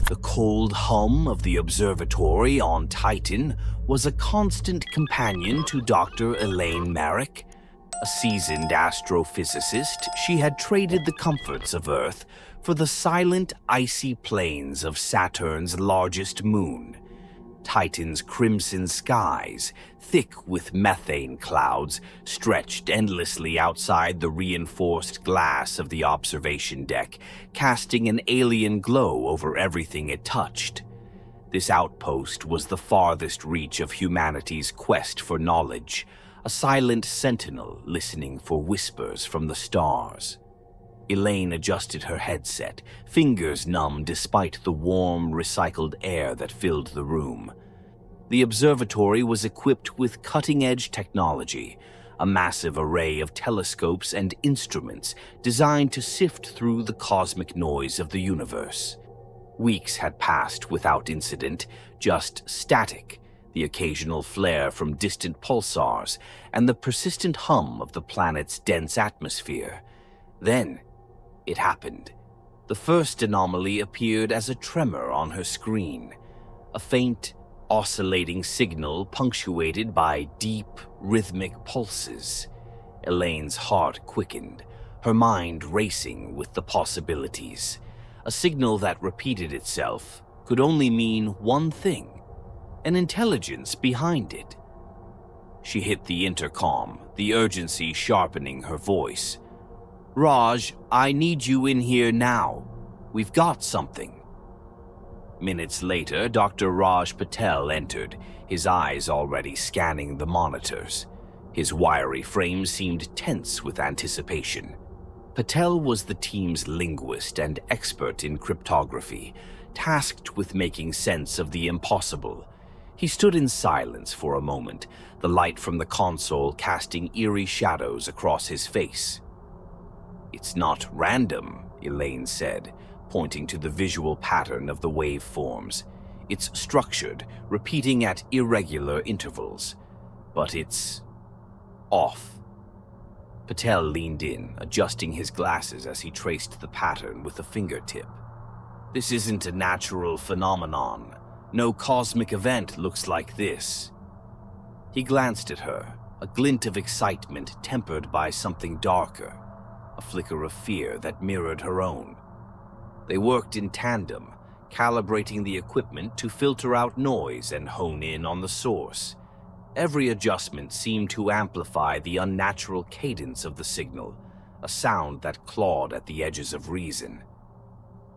The cold hum of the observatory on Titan was a constant companion to Dr. Elaine Merrick. A seasoned astrophysicist, she had traded the comforts of Earth for the silent, icy plains of Saturn's largest moon. Titan's crimson skies, thick with methane clouds, stretched endlessly outside the reinforced glass of the observation deck, casting an alien glow over everything it touched. This outpost was the farthest reach of humanity's quest for knowledge, a silent sentinel listening for whispers from the stars. Elaine adjusted her headset, fingers numb despite the warm, recycled air that filled the room. The observatory was equipped with cutting-edge technology, a massive array of telescopes and instruments designed to sift through the cosmic noise of the universe. Weeks had passed without incident, just static, the occasional flare from distant pulsars, and the persistent hum of the planet's dense atmosphere. Then, it happened. The first anomaly appeared as a tremor on her screen, a faint, oscillating signal punctuated by deep, rhythmic pulses. Elaine's heart quickened, her mind racing with the possibilities. A signal that repeated itself could only mean one thing: an intelligence behind it. She hit the intercom, the urgency sharpening her voice. "Raj, I need you in here now. We've got something." Minutes later, Dr. Raj Patel entered, his eyes already scanning the monitors. His wiry frame seemed tense with anticipation. Patel was the team's linguist and expert in cryptography, tasked with making sense of the impossible. He stood in silence for a moment, the light from the console casting eerie shadows across his face. "It's not random," Elaine said, pointing to the visual pattern of the waveforms. "It's structured, repeating at irregular intervals. But it's off." Patel leaned in, adjusting his glasses as he traced the pattern with a fingertip. "This isn't a natural phenomenon. No cosmic event looks like this." He glanced at her, a glint of excitement tempered by something darker, a flicker of fear that mirrored her own. They worked in tandem, calibrating the equipment to filter out noise and hone in on the source. Every adjustment seemed to amplify the unnatural cadence of the signal, a sound that clawed at the edges of reason.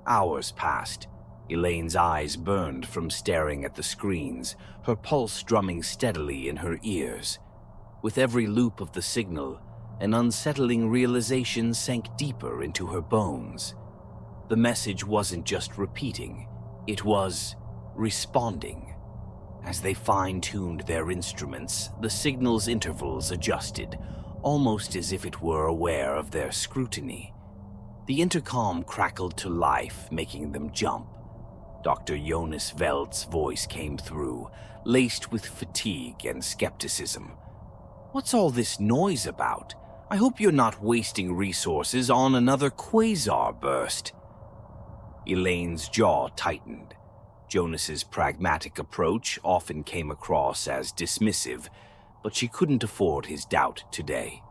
Hours passed. Elaine's eyes burned from staring at the screens, her pulse drumming steadily in her ears. With every loop of the signal, an unsettling realization sank deeper into her bones. The message wasn't just repeating, it was responding. As they fine-tuned their instruments, the signal's intervals adjusted, almost as if it were aware of their scrutiny. The intercom crackled to life, making them jump. Dr. Jonas Veldt's voice came through, laced with fatigue and skepticism. "What's all this noise about? I hope you're not wasting resources on another quasar burst." Elaine's jaw tightened. Jonas's pragmatic approach often came across as dismissive, but she couldn't afford his doubt today.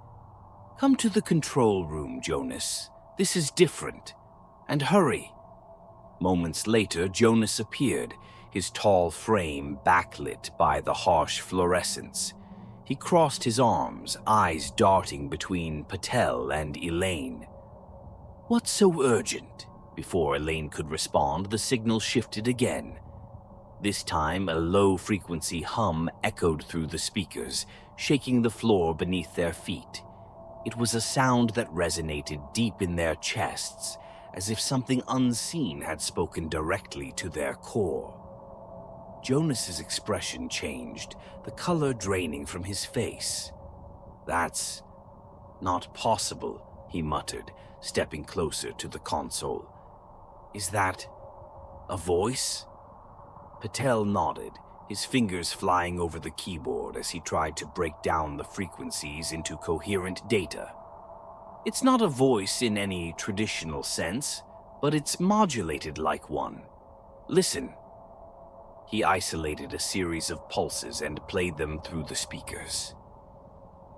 "Come to the control room, Jonas. This is different. And hurry." Moments later, Jonas appeared, his tall frame backlit by the harsh fluorescence. He crossed his arms, eyes darting between Patel and Elaine. "What's so urgent?" Before Elaine could respond, the signal shifted again. This time, a low-frequency hum echoed through the speakers, shaking the floor beneath their feet. It was a sound that resonated deep in their chests, as if something unseen had spoken directly to their core. Jonas's expression changed, the color draining from his face. "That's not possible," he muttered, stepping closer to the console. "Is that a voice?" Patel nodded, his fingers flying over the keyboard as he tried to break down the frequencies into coherent data. "It's not a voice in any traditional sense, but it's modulated like one. Listen." He isolated a series of pulses and played them through the speakers.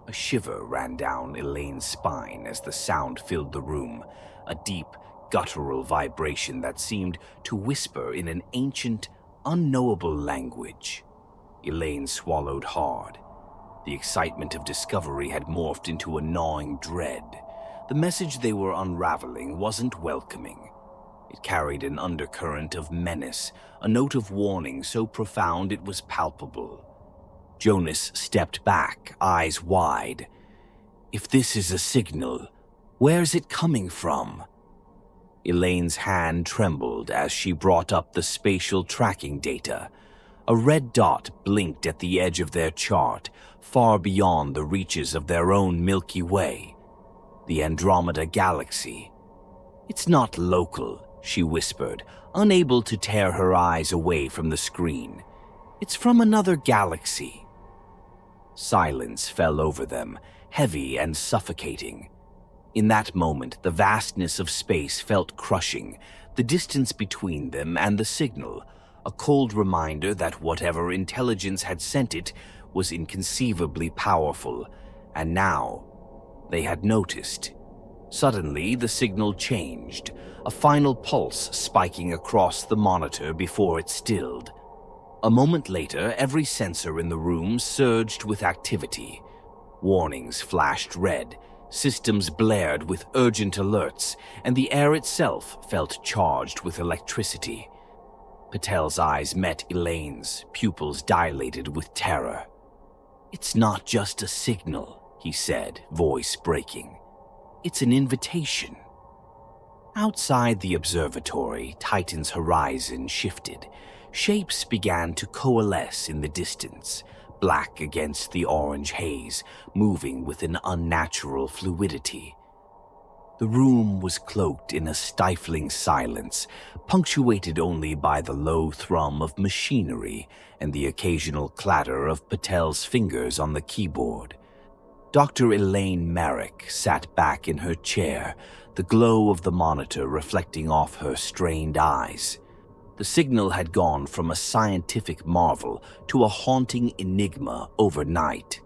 A shiver ran down Elaine's spine as the sound filled the room, a deep, guttural vibration that seemed to whisper in an ancient, unknowable language. Elaine swallowed hard. The excitement of discovery had morphed into a gnawing dread. The message they were unraveling wasn't welcoming. It carried an undercurrent of menace, a note of warning so profound it was palpable. Jonas stepped back, eyes wide. If this is a signal, where's it coming from? Elaine's hand trembled as she brought up the spatial tracking data. A red dot blinked at the edge of their chart, far beyond the reaches of their own Milky Way. The Andromeda Galaxy. "It's not local," she whispered, unable to tear her eyes away from the screen. "It's from another galaxy." Silence fell over them, heavy and suffocating. In that moment, the vastness of space felt crushing, the distance between them and the signal, a cold reminder that whatever intelligence had sent it was inconceivably powerful, and now they had noticed. Suddenly, the signal changed, a final pulse spiking across the monitor before it stilled. A moment later, every sensor in the room surged with activity. Warnings flashed red, systems blared with urgent alerts, and the air itself felt charged with electricity. Patel's eyes met Elaine's, pupils dilated with terror. "It's not just a signal," he said, voice breaking. "It's an invitation." Outside the observatory, Titan's horizon shifted. Shapes began to coalesce in the distance, black against the orange haze, moving with an unnatural fluidity. The room was cloaked in a stifling silence, punctuated only by the low thrum of machinery and the occasional clatter of Patel's fingers on the keyboard. Dr. Elaine Merrick sat back in her chair, the glow of the monitor reflecting off her strained eyes. The signal had gone from a scientific marvel to a haunting enigma overnight.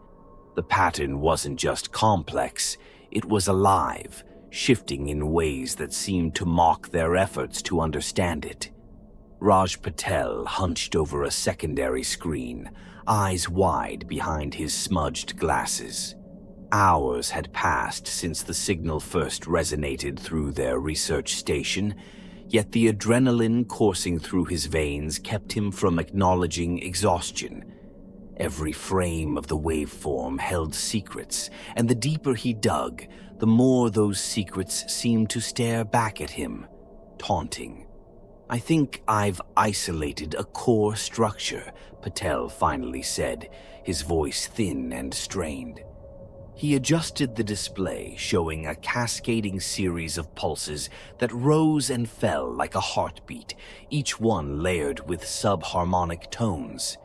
The pattern wasn't just complex, it was alive, shifting in ways that seemed to mock their efforts to understand it. Raj Patel hunched over a secondary screen, eyes wide behind his smudged glasses. Hours had passed since the signal first resonated through their research station, yet the adrenaline coursing through his veins kept him from acknowledging exhaustion. Every frame of the waveform held secrets, and the deeper he dug, the more those secrets seemed to stare back at him, taunting. "I think I've isolated a core structure," Patel finally said, his voice thin and strained. He adjusted the display, showing a cascading series of pulses that rose and fell like a heartbeat, each one layered with subharmonic tones.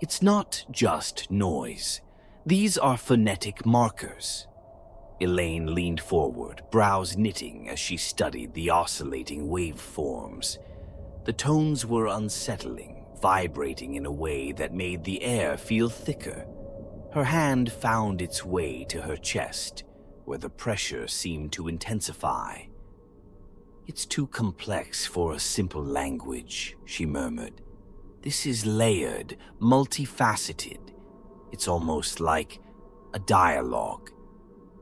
"It's not just noise. These are phonetic markers." Elaine leaned forward, brows knitting as she studied the oscillating waveforms. The tones were unsettling, vibrating in a way that made the air feel thicker. Her hand found its way to her chest, where the pressure seemed to intensify. "It's too complex for a simple language," she murmured. "This is layered, multifaceted. It's almost like a dialogue."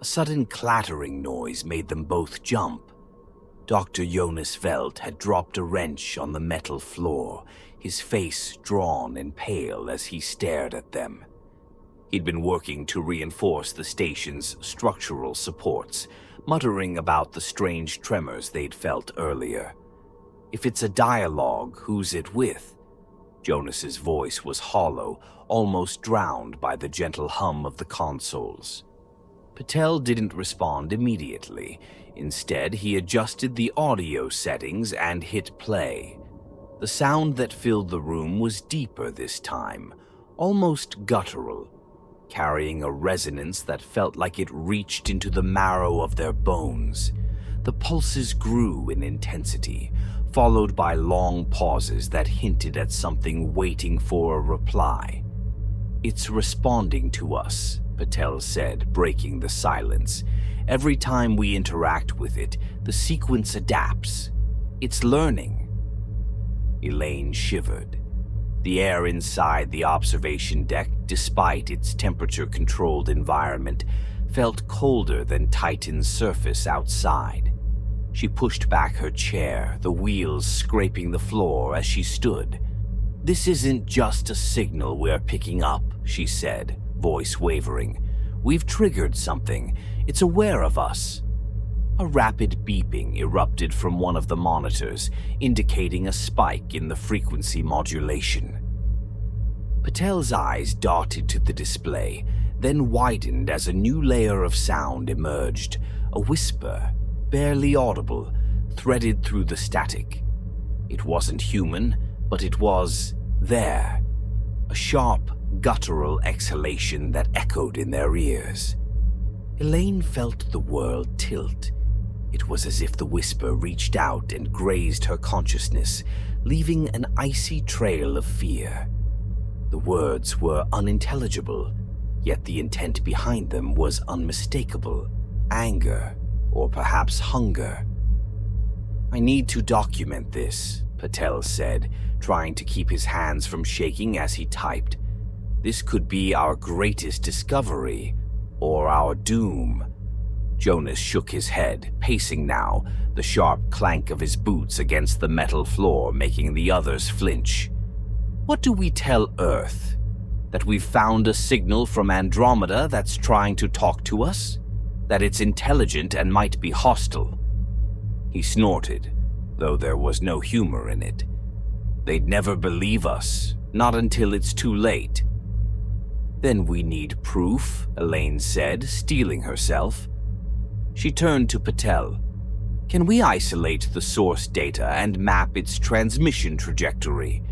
A sudden clattering noise made them both jump. Dr. Jonas Velt had dropped a wrench on the metal floor, his face drawn and pale as he stared at them. He'd been working to reinforce the station's structural supports, muttering about the strange tremors they'd felt earlier. "If it's a dialogue, who's it with?" Jonas's voice was hollow, almost drowned by the gentle hum of the consoles. Patel didn't respond immediately. Instead, he adjusted the audio settings and hit play. The sound that filled the room was deeper this time, almost guttural, carrying a resonance that felt like it reached into the marrow of their bones. The pulses grew in intensity, followed by long pauses that hinted at something waiting for a reply. "It's responding to us," Patel said, breaking the silence. "Every time we interact with it, the sequence adapts. It's learning." Elaine shivered. The air inside the observation deck, despite its temperature-controlled environment, felt colder than Titan's surface outside. She pushed back her chair, the wheels scraping the floor as she stood. "This isn't just a signal we're picking up," she said, voice wavering. "We've triggered something. It's aware of us." A rapid beeping erupted from one of the monitors, indicating a spike in the frequency modulation. Patel's eyes darted to the display, then widened as a new layer of sound emerged, a whisper, barely audible, threaded through the static. It wasn't human, but it was there, a sharp, guttural exhalation that echoed in their ears. Elaine felt the world tilt. It was as if the whisper reached out and grazed her consciousness, leaving an icy trail of fear. The words were unintelligible, yet the intent behind them was unmistakable. Anger, or perhaps hunger. "I need to document this," Patel said, trying to keep his hands from shaking as he typed. "This could be our greatest discovery, or our doom." Jonas shook his head, pacing now, the sharp clank of his boots against the metal floor making the others flinch. "What do we tell Earth? That we've found a signal from Andromeda that's trying to talk to us? That it's intelligent and might be hostile?" He snorted, though there was no humor in it. "They'd never believe us, not until it's too late." "Then we need proof," Elaine said, steeling herself. She turned to Patel. "Can we isolate the source data and map its transmission trajectory?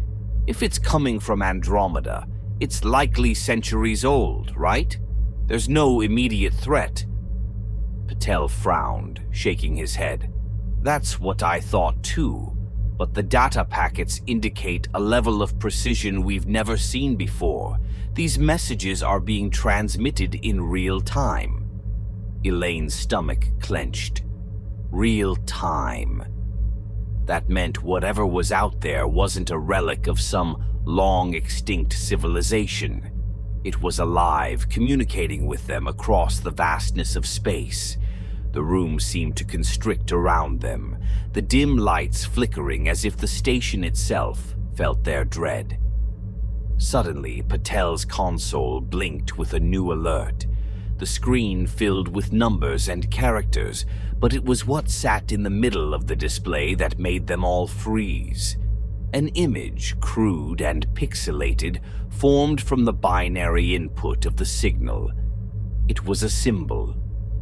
If it's coming from Andromeda, it's likely centuries old, right? There's no immediate threat." Patel frowned, shaking his head. "That's what I thought too, but the data packets indicate a level of precision we've never seen before. These messages are being transmitted in real time." Elaine's stomach clenched. Real time. That meant whatever was out there wasn't a relic of some long-extinct civilization. It was alive, communicating with them across the vastness of space. The room seemed to constrict around them, the dim lights flickering as if the station itself felt their dread. Suddenly, Patel's console blinked with a new alert. The screen filled with numbers and characters, but it was what sat in the middle of the display that made them all freeze. An image, crude and pixelated, formed from the binary input of the signal. It was a symbol,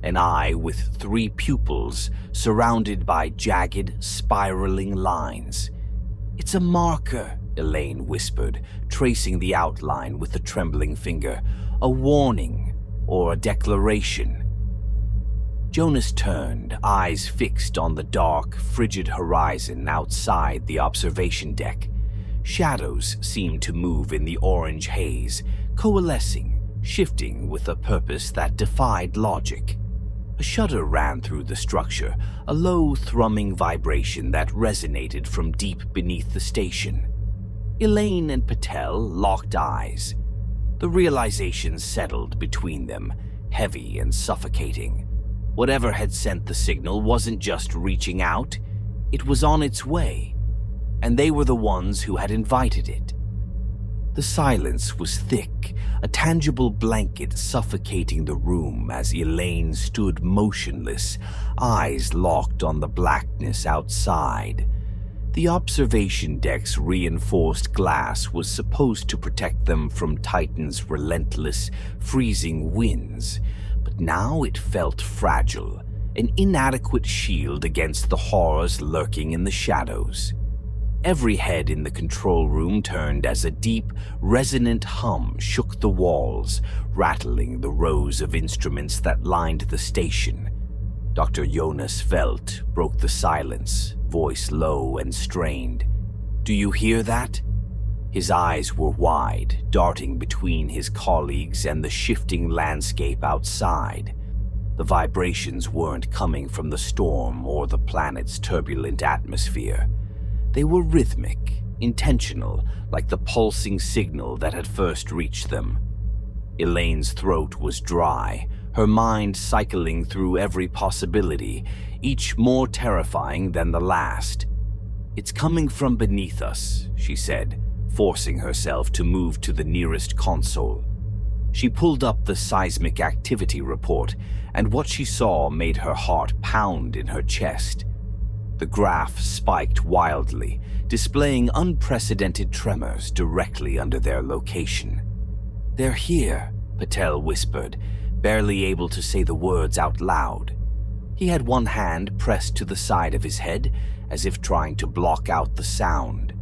an eye with 3 pupils surrounded by jagged, spiraling lines. "It's a marker," Elaine whispered, tracing the outline with a trembling finger. "A warning. Or a declaration." Jonas turned, eyes fixed on the dark, frigid horizon outside the observation deck. Shadows seemed to move in the orange haze, coalescing, shifting with a purpose that defied logic. A shudder ran through the structure, a low, thrumming vibration that resonated from deep beneath the station. Elaine and Patel locked eyes. The realization settled between them, heavy and suffocating. Whatever had sent the signal wasn't just reaching out, it was on its way, and they were the ones who had invited it. The silence was thick, a tangible blanket suffocating the room as Elaine stood motionless, eyes locked on the blackness outside. The observation deck's reinforced glass was supposed to protect them from Titan's relentless, freezing winds, but now it felt fragile, an inadequate shield against the horrors lurking in the shadows. Every head in the control room turned as a deep, resonant hum shook the walls, rattling the rows of instruments that lined the station. Dr. Jonas Velt broke the silence, voice low and strained. "Do you hear that?" His eyes were wide, darting between his colleagues and the shifting landscape outside. The vibrations weren't coming from the storm or the planet's turbulent atmosphere. They were rhythmic, intentional, like the pulsing signal that had first reached them. Elaine's throat was dry, her mind cycling through every possibility, each more terrifying than the last. "It's coming from beneath us," she said, forcing herself to move to the nearest console. She pulled up the seismic activity report, and what she saw made her heart pound in her chest. The graph spiked wildly, displaying unprecedented tremors directly under their location. "They're here," Patel whispered, barely able to say the words out loud. He had one hand pressed to the side of his head, as if trying to block out the sound.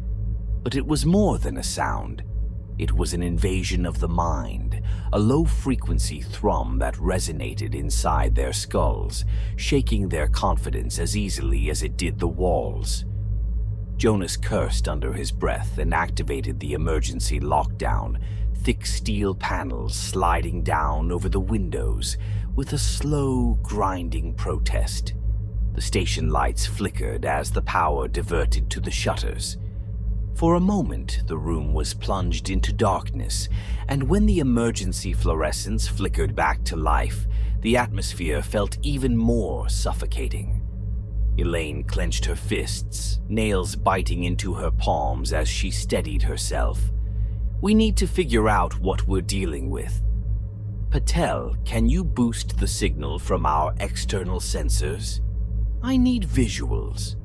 But it was more than a sound. It was an invasion of the mind, a low-frequency thrum that resonated inside their skulls, shaking their confidence as easily as it did the walls. Jonas cursed under his breath and activated the emergency lockdown, thick steel panels sliding down over the windows with a slow, grinding protest. The station lights flickered as the power diverted to the shutters. For a moment, the room was plunged into darkness, and when the emergency fluorescence flickered back to life, the atmosphere felt even more suffocating. Elaine clenched her fists, nails biting into her palms as she steadied herself. "We need to figure out what we're dealing with. Patel, can you boost the signal from our external sensors? I need visuals."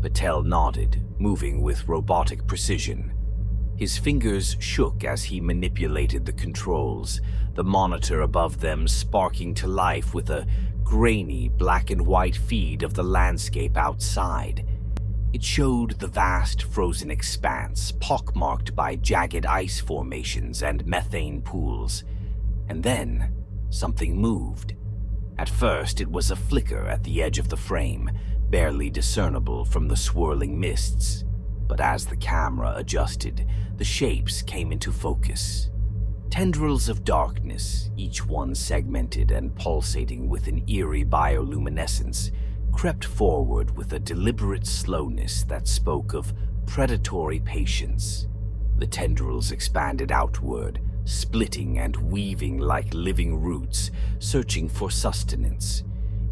Patel nodded, moving with robotic precision. His fingers shook as he manipulated the controls, the monitor above them sparking to life with a grainy black and white feed of the landscape outside. It showed the vast frozen expanse, pockmarked by jagged ice formations and methane pools. And then, something moved. At first, it was a flicker at the edge of the frame, barely discernible from the swirling mists. But as the camera adjusted, the shapes came into focus. Tendrils of darkness, each one segmented and pulsating with an eerie bioluminescence, crept forward with a deliberate slowness that spoke of predatory patience. The tendrils expanded outward, splitting and weaving like living roots, searching for sustenance.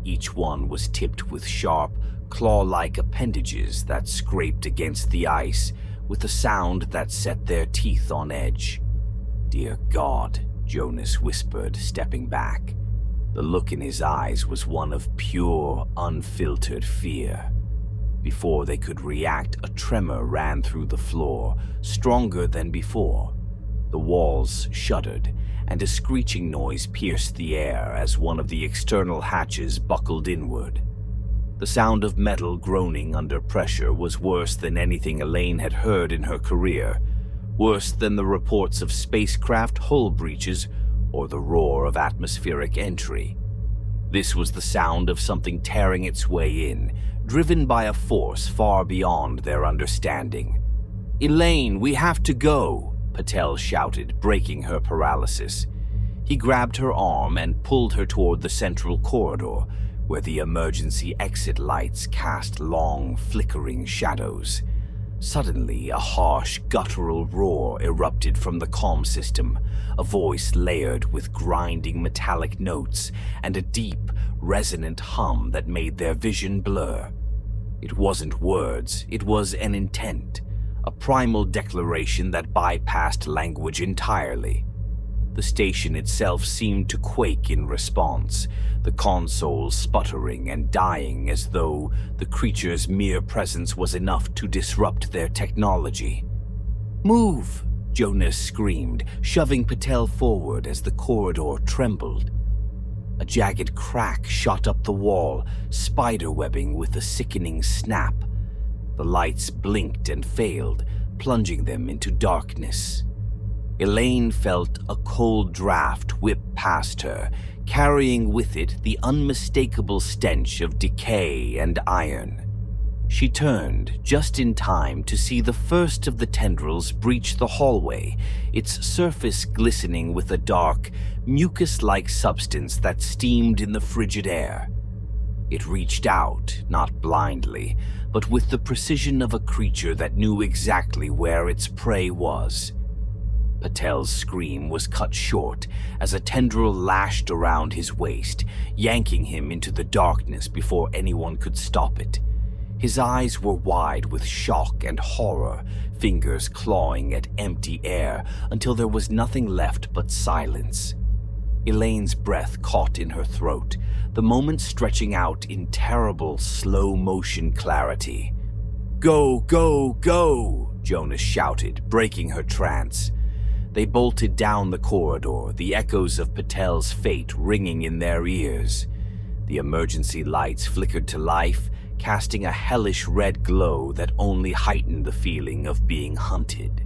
Each one was tipped with sharp, claw-like appendages that scraped against the ice with a sound that set their teeth on edge. "Dear God," Jonas whispered, stepping back. The look in his eyes was one of pure, unfiltered fear. Before they could react, a tremor ran through the floor, stronger than before. The walls shuddered, and a screeching noise pierced the air as one of the external hatches buckled inward. The sound of metal groaning under pressure was worse than anything Elaine had heard in her career, worse than the reports of spacecraft hull breaches or the roar of atmospheric entry. This was the sound of something tearing its way in, driven by a force far beyond their understanding. "Elaine, we have to go," Patel shouted, breaking her paralysis. He grabbed her arm and pulled her toward the central corridor, where the emergency exit lights cast long, flickering shadows. Suddenly, a harsh, guttural roar erupted from the comm system, a voice layered with grinding metallic notes and a deep, resonant hum that made their vision blur. It wasn't words, it was an intent, a primal declaration that bypassed language entirely. The station itself seemed to quake in response, the console sputtering and dying as though the creature's mere presence was enough to disrupt their technology. "Move!" Jonas screamed, shoving Patel forward as the corridor trembled. A jagged crack shot up the wall, spiderwebbing with a sickening snap. The lights blinked and failed, plunging them into darkness. Elaine felt a cold draft whip past her, carrying with it the unmistakable stench of decay and iron. She turned just in time to see the first of the tendrils breach the hallway, its surface glistening with a dark, mucus-like substance that steamed in the frigid air. It reached out, not blindly, but with the precision of a creature that knew exactly where its prey was. Patel's scream was cut short as a tendril lashed around his waist, yanking him into the darkness before anyone could stop it. His eyes were wide with shock and horror, fingers clawing at empty air until there was nothing left but silence. Elaine's breath caught in her throat, the moment stretching out in terrible, slow-motion clarity. "Go, go, go!" Jonas shouted, breaking her trance. They bolted down the corridor, the echoes of Patel's fate ringing in their ears. The emergency lights flickered to life, casting a hellish red glow that only heightened the feeling of being hunted.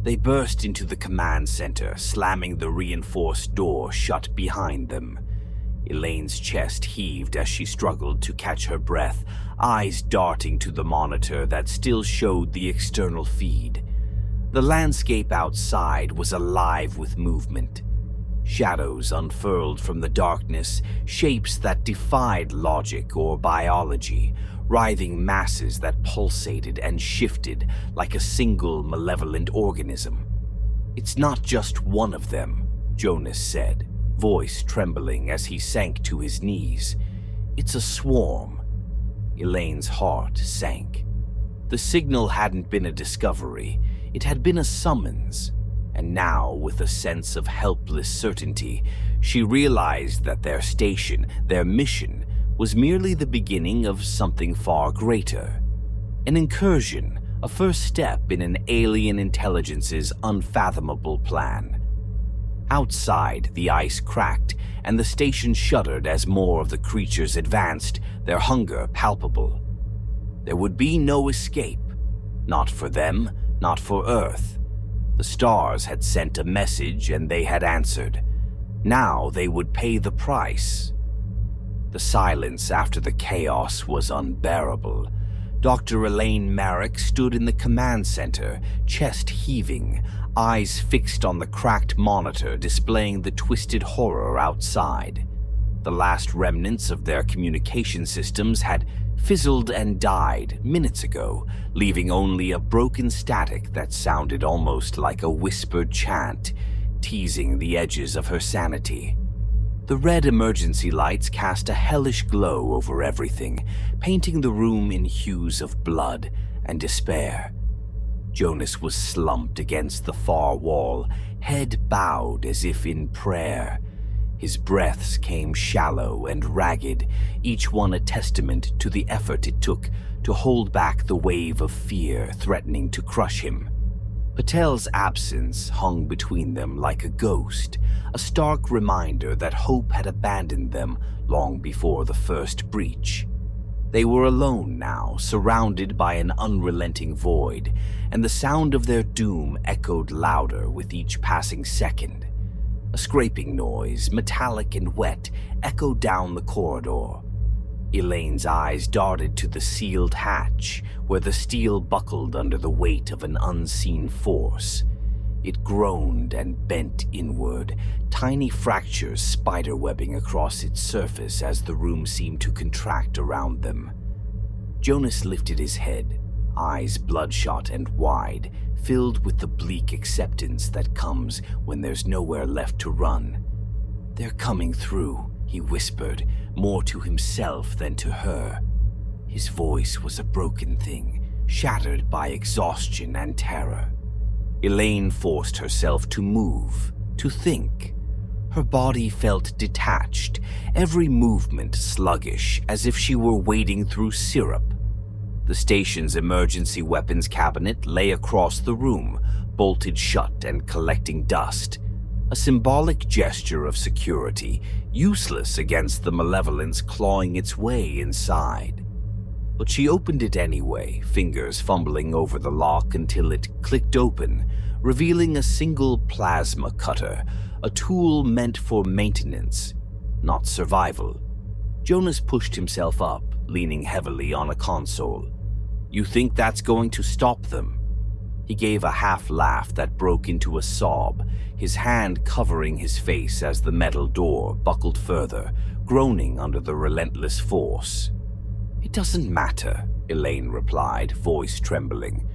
They burst into the command center, slamming the reinforced door shut behind them. Elaine's chest heaved as she struggled to catch her breath, eyes darting to the monitor that still showed the external feed. The landscape outside was alive with movement. Shadows unfurled from the darkness, shapes that defied logic or biology, writhing masses that pulsated and shifted like a single malevolent organism. "It's not just one of them," Jonas said, voice trembling as he sank to his knees. "It's a swarm." Elaine's heart sank. The signal hadn't been a discovery, it had been a summons. And now, with a sense of helpless certainty, she realized that their station, their mission, was merely the beginning of something far greater. An incursion, a first step in an alien intelligence's unfathomable plan. Outside, the ice cracked, and the station shuddered as more of the creatures advanced, their hunger palpable. There would be no escape. Not for them, not for Earth. The stars had sent a message and they had answered. Now they would pay the price. The silence after the chaos was unbearable. Dr. Elaine Merrick stood in the command center, chest heaving, eyes fixed on the cracked monitor displaying the twisted horror outside. The last remnants of their communication systems had fizzled and died minutes ago, leaving only a broken static that sounded almost like a whispered chant, teasing the edges of her sanity. The red emergency lights cast a hellish glow over everything, painting the room in hues of blood and despair. Jonas was slumped against the far wall, head bowed as if in prayer. His breaths came shallow and ragged, each one a testament to the effort it took to hold back the wave of fear threatening to crush him. Patel's absence hung between them like a ghost, a stark reminder that hope had abandoned them long before the first breach. They were alone now, surrounded by an unrelenting void, and the sound of their doom echoed louder with each passing second. A scraping noise, metallic and wet, echoed down the corridor. Elaine's eyes darted to the sealed hatch, where the steel buckled under the weight of an unseen force. It groaned and bent inward, tiny fractures spiderwebbing across its surface as the room seemed to contract around them. Jonas lifted his head, eyes bloodshot and wide, filled with the bleak acceptance that comes when there's nowhere left to run. "They're coming through," he whispered, more to himself than to her. His voice was a broken thing, shattered by exhaustion and terror. Elaine forced herself to move, to think. Her body felt detached, every movement sluggish, as if she were wading through syrup. The station's emergency weapons cabinet lay across the room, bolted shut and collecting dust. A symbolic gesture of security, useless against the malevolence clawing its way inside. But she opened it anyway, fingers fumbling over the lock until it clicked open, revealing a single plasma cutter, a tool meant for maintenance, not survival. Jonas pushed himself up, leaning heavily on a console. You think that's going to stop them?" He gave a half laugh that broke into a sob, his hand covering his face as the metal door buckled further, groaning under the relentless force. "It doesn't matter," Elaine replied, voice trembling.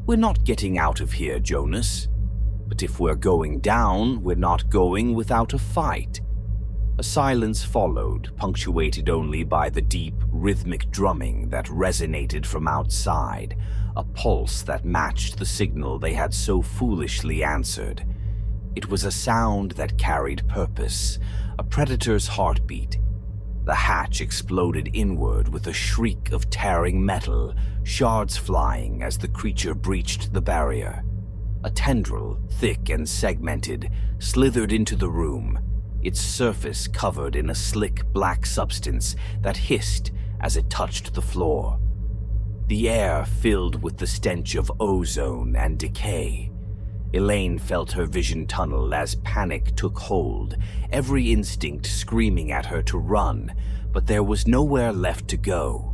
"We're not getting out of here, Jonas. But if we're going down, we're not going without a fight." A silence followed, punctuated only by the deep, rhythmic drumming that resonated from outside, a pulse that matched the signal they had so foolishly answered. It was a sound that carried purpose, a predator's heartbeat. The hatch exploded inward with a shriek of tearing metal, shards flying as the creature breached the barrier. A tendril, thick and segmented, slithered into the room, its surface covered in a slick black substance that hissed as it touched the floor. The air filled with the stench of ozone and decay. Elaine felt her vision tunnel as panic took hold, every instinct screaming at her to run, but there was nowhere left to go.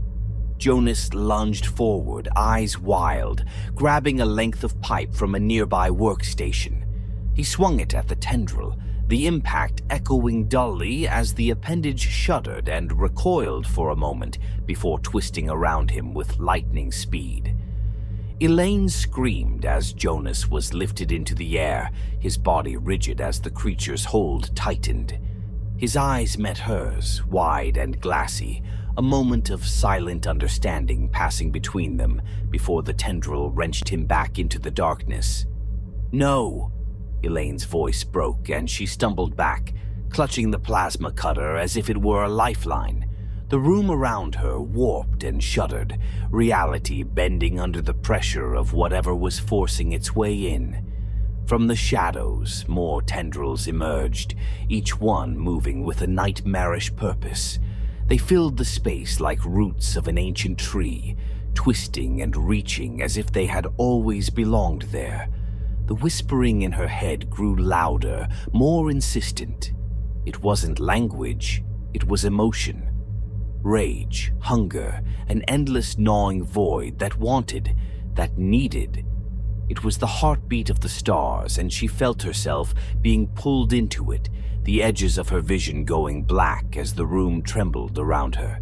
Jonas lunged forward, eyes wild, grabbing a length of pipe from a nearby workstation. He swung it at the tendril, the impact echoing dully as the appendage shuddered and recoiled for a moment before twisting around him with lightning speed. Elaine screamed as Jonas was lifted into the air, his body rigid as the creature's hold tightened. His eyes met hers, wide and glassy, a moment of silent understanding passing between them before the tendril wrenched him back into the darkness. "No!" Elaine's voice broke and she stumbled back, clutching the plasma cutter as if it were a lifeline. The room around her warped and shuddered, reality bending under the pressure of whatever was forcing its way in. From the shadows, more tendrils emerged, each one moving with a nightmarish purpose. They filled the space like roots of an ancient tree, twisting and reaching as if they had always belonged there. The whispering in her head grew louder, more insistent. It wasn't language, it was emotion. Rage, hunger, an endless gnawing void that wanted, that needed. It was the heartbeat of the stars, and she felt herself being pulled into it, the edges of her vision going black as the room trembled around her.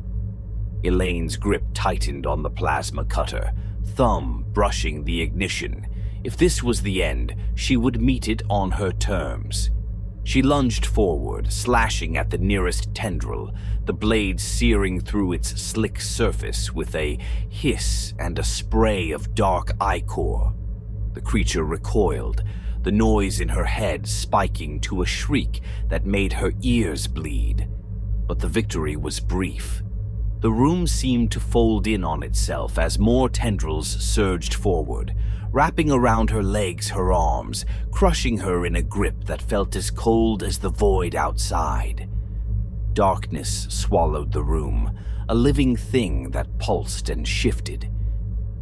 Elaine's grip tightened on the plasma cutter, thumb brushing the ignition. If this was the end, she would meet it on her terms. She lunged forward, slashing at the nearest tendril, the blade searing through its slick surface with a hiss and a spray of dark ichor. The creature recoiled, the noise in her head spiking to a shriek that made her ears bleed. But the victory was brief. The room seemed to fold in on itself as more tendrils surged forward, wrapping around her legs, her arms, crushing her in a grip that felt as cold as the void outside. Darkness swallowed the room, a living thing that pulsed and shifted.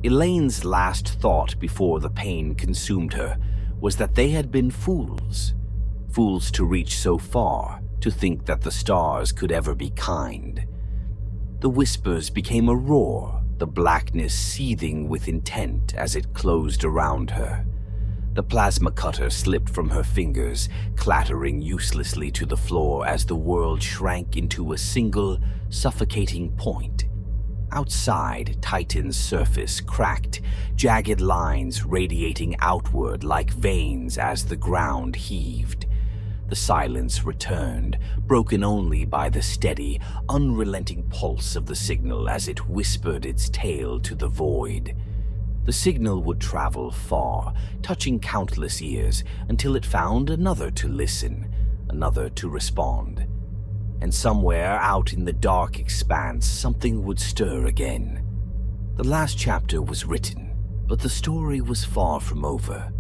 Elaine's last thought before the pain consumed her was that they had been fools. Fools to reach so far, to think that the stars could ever be kind. The whispers became a roar, the blackness seething with intent as it closed around her. The plasma cutter slipped from her fingers, clattering uselessly to the floor as the world shrank into a single, suffocating point. Outside, Titan's surface cracked, jagged lines radiating outward like veins as the ground heaved. The silence returned, broken only by the steady, unrelenting pulse of the signal as it whispered its tale to the void. The signal would travel far, touching countless ears, until it found another to listen, another to respond. And somewhere out in the dark expanse, something would stir again. The last chapter was written, but the story was far from over.